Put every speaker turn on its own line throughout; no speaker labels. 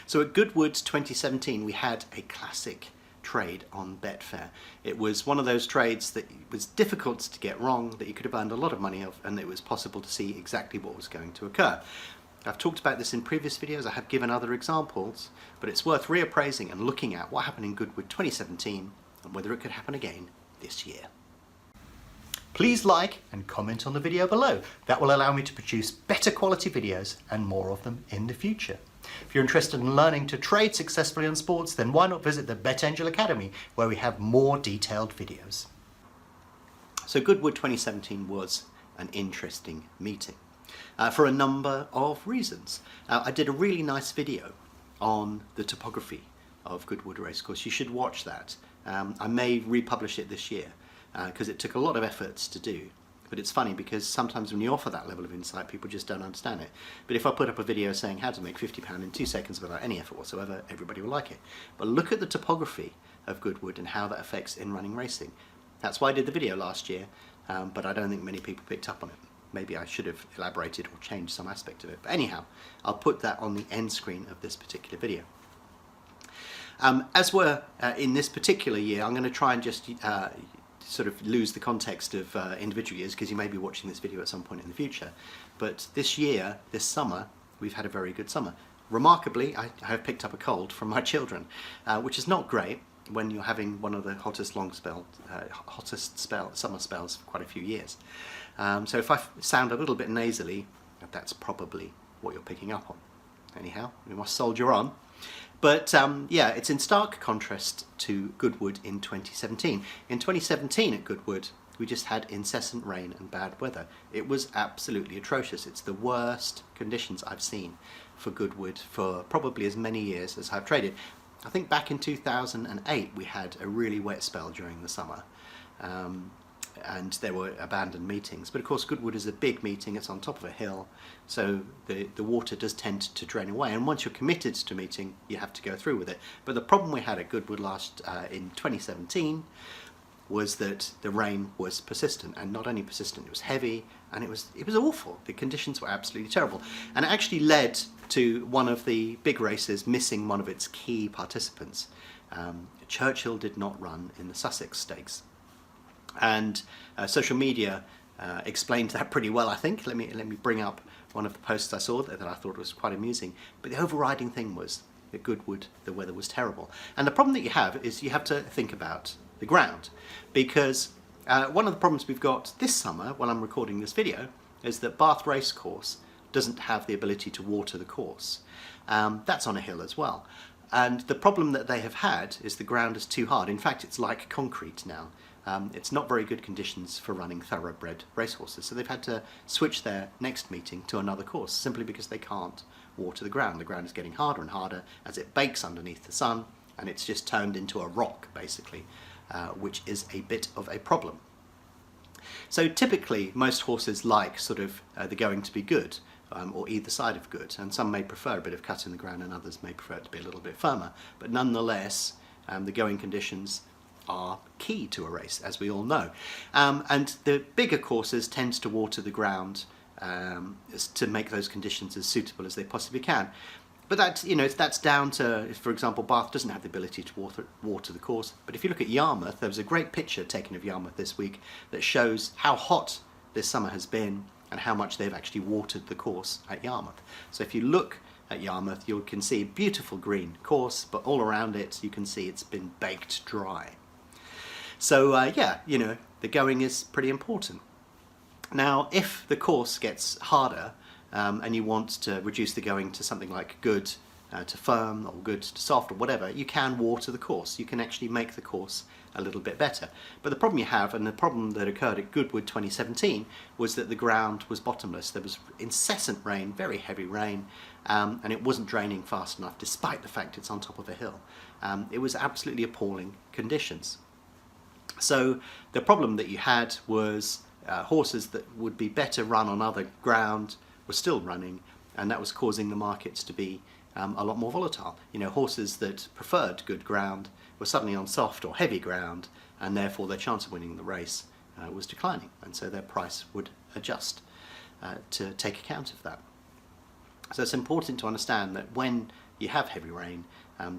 So at Goodwood 2017 we had a classic trade on Betfair. It was one of those trades that was difficult to get wrong, that you could have earned a lot of money of, and it was possible to see exactly what was going to occur. I've talked about this in previous videos, I have given other examples, but it's worth reappraising and looking at what happened in Goodwood 2017 and whether it could happen again this year. Please like and comment on the video below. That will allow me to produce better quality videos and more of them in the future. If you're interested in learning to trade successfully on sports, then why not visit the BetAngel Academy, where we have more detailed videos. So Goodwood 2017 was an interesting meeting for a number of reasons. I did a really nice video on the topography of Goodwood Racecourse. You should watch that. I may republish it this year because it took a lot of efforts to do. But it's funny because sometimes when you offer that level of insight, people just don't understand it. But if I put up a video saying how to make £50 in 2 seconds without any effort whatsoever, everybody will like it. But look at the topography of Goodwood and how that affects in-running racing. That's why I did the video last year, but I don't think many people picked up on it. Maybe I should have elaborated or changed some aspect of it. But anyhow, I'll put that on the end screen of this particular video. As we're in this particular year, I'm going to try and just sort of lose the context of individual years, because you may be watching this video at some point in the future. But this year, this summer, we've had a very good summer. Remarkably, I have picked up a cold from my children, which is not great when you're having one of the hottest summer spells for quite a few years. So if I sound a little bit nasally, that's probably what you're picking up on. Anyhow, we must soldier on. But yeah, it's in stark contrast to Goodwood in 2017. In 2017 at Goodwood, we just had incessant rain and bad weather. It was absolutely atrocious. It's the worst conditions I've seen for Goodwood for probably as many years as I've traded. I think back in 2008 we had a really wet spell during the summer. And there were abandoned meetings. But of course Goodwood is a big meeting, it's on top of a hill, so the water does tend to drain away, and once you're committed to meeting you have to go through with it. But the problem we had at Goodwood in 2017 was that the rain was persistent, and not only persistent, it was heavy, and it was awful. The conditions were absolutely terrible, and it actually led to one of the big races missing one of its key participants. Churchill did not run in the Sussex Stakes. And social media explained that pretty well, I think. Let me bring up one of the posts I saw that I thought was quite amusing. But the overriding thing was at Goodwood the weather was terrible. And the problem that you have is you have to think about the ground, because one of the problems we've got this summer, while I'm recording this video, is that Bath Racecourse doesn't have the ability to water the course. That's on a hill as well. And the problem that they have had is the ground is too hard. In fact, it's like concrete now. It's not very good conditions for running thoroughbred racehorses, so they've had to switch their next meeting to another course simply because they can't water the ground. The ground is getting harder and harder as it bakes underneath the sun, and it's just turned into a rock basically, which is a bit of a problem. So typically most horses like sort of the going to be good, or either side of good, and some may prefer a bit of cut in the ground and others may prefer it to be a little bit firmer, but nonetheless the going conditions are key to a race, as we all know. And the bigger courses tend to water the ground to make those conditions as suitable as they possibly can. But that's down to, for example, Bath doesn't have the ability to water the course. But if you look at Yarmouth, there was a great picture taken of Yarmouth this week that shows how hot this summer has been and how much they've actually watered the course at Yarmouth. So if you look at Yarmouth, you can see a beautiful green course, but all around it you can see it's been baked dry. So yeah, the going is pretty important. Now, if the course gets harder and you want to reduce the going to something like good to firm or good to soft or whatever, you can water the course. You can actually make the course a little bit better. But the problem you have, and the problem that occurred at Goodwood 2017, was that the ground was bottomless. There was incessant rain, very heavy rain, and it wasn't draining fast enough despite the fact it's on top of a hill. It was absolutely appalling conditions. So the problem that you had was horses that would be better run on other ground were still running, and that was causing the markets to be a lot more volatile. Horses that preferred good ground were suddenly on soft or heavy ground, and therefore their chance of winning the race was declining, and so their price would adjust to take account of that. So it's important to understand that when you have heavy rain,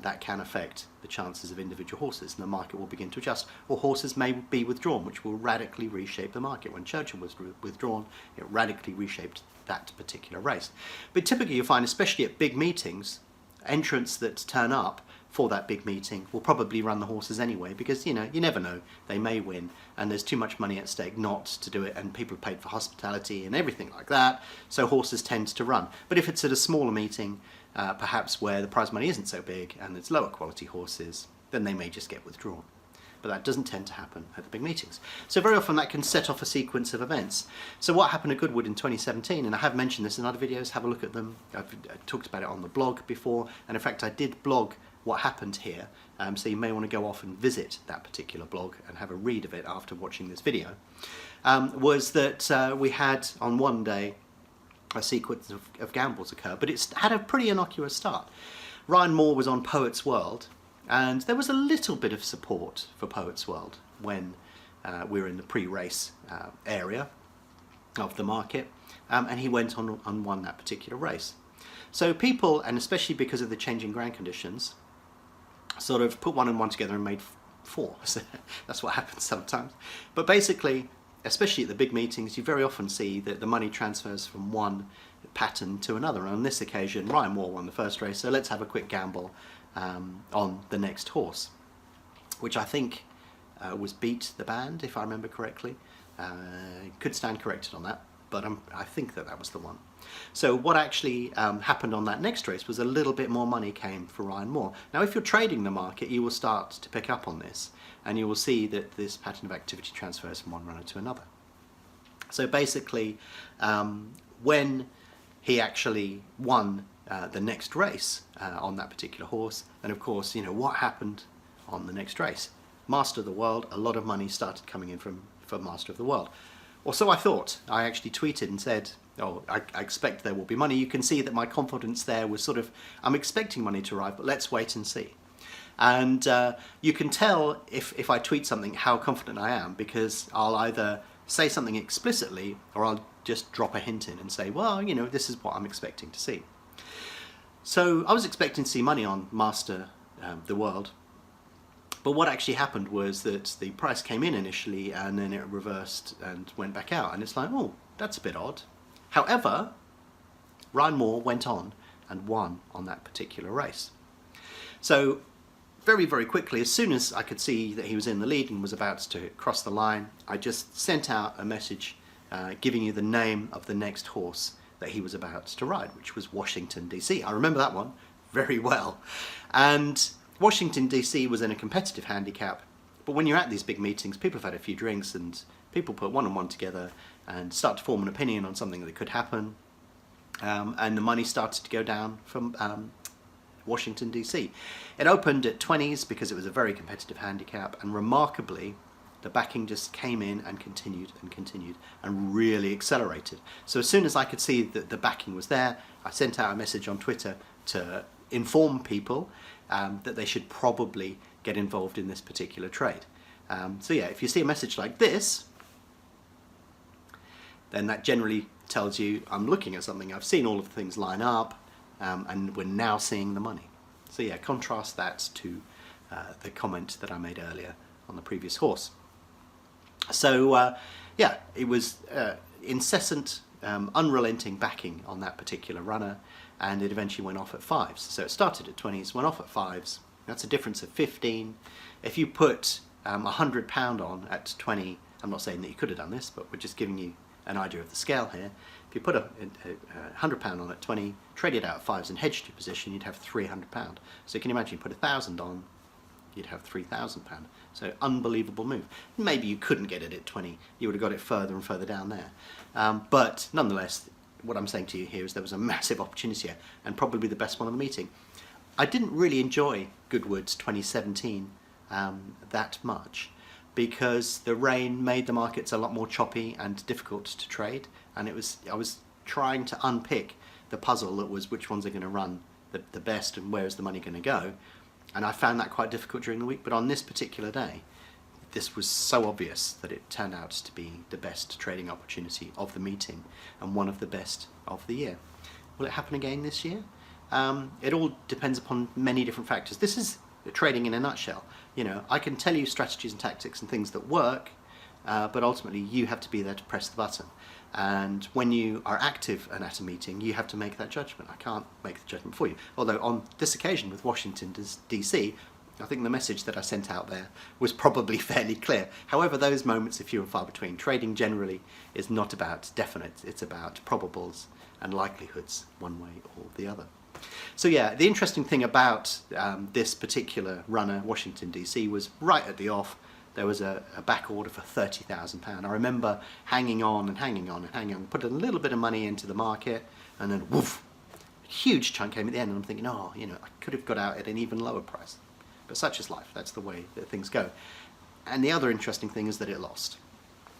that can affect the chances of individual horses, and the market will begin to adjust, or horses may be withdrawn, which will radically reshape the market. When Churchill was withdrawn, it radically reshaped that particular race. But typically you find, especially at big meetings, entrants that turn up for that big meeting will probably run the horses anyway, because you never know, they may win, and there's too much money at stake not to do it, and people paid for hospitality and everything like that, so horses tend to run. But if it's at a smaller meeting, perhaps where the prize money isn't so big and it's lower quality horses, then they may just get withdrawn. But that doesn't tend to happen at the big meetings. So very often that can set off a sequence of events. So what happened at Goodwood in 2017, and I have mentioned this in other videos, have a look at them. I've talked about it on the blog before, and in fact I did blog what happened here, so you may want to go off and visit that particular blog and have a read of it after watching this video, was that we had on one day a sequence of gambles occur, but it's had a pretty innocuous start. Ryan Moore was on Poets World, and there was a little bit of support for Poets World when we were in the pre-race area of the market, and he went on and won that particular race. So people, and especially because of the changing ground conditions, sort of put one and one together and made four. So that's what happens sometimes. But basically, especially at the big meetings, you very often see that the money transfers from one pattern to another. And on this occasion, Ryan Moore won the first race, so let's have a quick gamble on the next horse, which I think was Beat the Band, if I remember correctly. Could stand corrected on that, but I think that was the one. So what actually happened on that next race was a little bit more money came for Ryan Moore. Now if you're trading the market, you will start to pick up on this, and you will see that this pattern of activity transfers from one runner to another. So basically, when he actually won the next race on that particular horse, and of course, what happened on the next race? Master of the World, a lot of money started coming in from Master of the World. Or so I thought. I actually tweeted and said, oh, I expect there will be money. You can see that my confidence there was sort of, I'm expecting money to arrive, but let's wait and see. And you can tell if I tweet something how confident I am, because I'll either say something explicitly or I'll just drop a hint in and say, well, this is what I'm expecting to see. So I was expecting to see money on Master the World. But what actually happened was that the price came in initially and then it reversed and went back out. And it's like, oh, that's a bit odd. However, Ryan Moore went on and won on that particular race. So very, very quickly, as soon as I could see that he was in the lead and was about to cross the line, I just sent out a message giving you the name of the next horse that he was about to ride, which was Washington, DC. I remember that one very well. And Washington DC was in a competitive handicap, but when you're at these big meetings, people have had a few drinks and people put one and one together and start to form an opinion on something that could happen, and the money started to go down from Washington DC. It opened at 20s because it was a very competitive handicap, and remarkably the backing just came in and continued and really accelerated. So as soon as I could see that the backing was there, I sent out a message on Twitter to inform people that they should probably get involved in this particular trade. So yeah, if you see a message like this, then that generally tells you I'm looking at something, I've seen all of the things line up, and we're now seeing the money. So yeah, contrast that to the comment that I made earlier on the previous horse. So yeah, it was incessant, unrelenting backing on that particular runner, and it eventually went off at 5s. So it started at 20s, went off at 5s. That's a difference of 15. If you put £100 on at 20, I'm not saying that you could have done this, but we're just giving you an idea of the scale here. If you put £100 on at 20, trade it out at 5s and hedged your position, you'd have £300. So you can imagine you put 1,000 on, you'd have £3,000. So unbelievable move. Maybe you couldn't get it at 20, you would have got it further and further down there. But nonetheless, what I'm saying to you here is there was a massive opportunity here, and probably the best one of the meeting. I didn't really enjoy Goodwood's 2017 that much, because the rain made the markets a lot more choppy and difficult to trade, and I was trying to unpick the puzzle that was which ones are going to run the best and where is the money going to go, and I found that quite difficult during the week. But on this particular day, this was so obvious that it turned out to be the best trading opportunity of the meeting and one of the best of the year. Will it happen again this year? It all depends upon many different factors. This is trading in a nutshell. You know, I can tell you strategies and tactics and things that work, but ultimately you have to be there to press the button. And when you are active and at a meeting, you have to make that judgment. I can't make the judgment for you. Although on this occasion with Washington DC, I think the message that I sent out there was probably fairly clear. However, those moments are few and far between. Trading generally is not about definite, it's about probables and likelihoods, one way or the other. So yeah, the interesting thing about this particular runner, Washington DC, was right at the off, there was a back order for £30,000. I remember hanging on and hanging on and hanging on, put a little bit of money into the market, and then woof, a huge chunk came at the end, and I'm thinking, oh, you know, I could have got out at an even lower price. But such is life, that's the way that things go. And the other interesting thing is that it lost.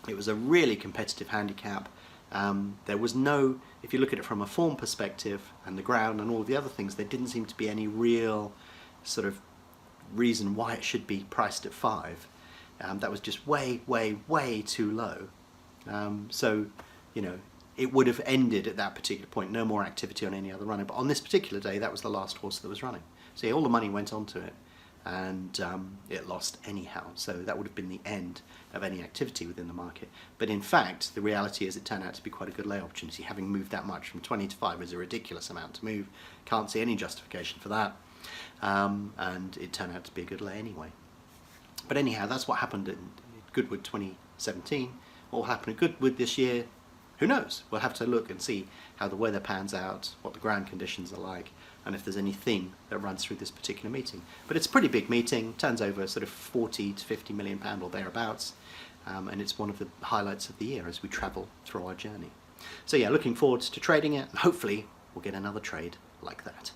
It was a really competitive handicap. There was no, if you look at it from a form perspective and the ground and all the other things, there didn't seem to be any real sort of reason why it should be priced at 5. That was just way, way, way too low. So, you know, it would have ended at that particular point, no more activity on any other runner. But on this particular day, that was the last horse that was running. So yeah, all the money went onto it, and it lost anyhow. So that would have been the end of any activity within the market. But in fact, the reality is it turned out to be quite a good lay opportunity. Having moved that much from 20 to 5 is a ridiculous amount to move. Can't see any justification for that. And it turned out to be a good lay anyway. But anyhow, that's what happened in Goodwood 2017. What will happen at Goodwood this year? Who knows? We'll have to look and see how the weather pans out, what the ground conditions are like, and if there's any theme that runs through this particular meeting. But it's a pretty big meeting, turns over sort of 40 to 50 million pound or thereabouts, and it's one of the highlights of the year as we travel through our journey. So yeah, looking forward to trading it, and hopefully we'll get another trade like that.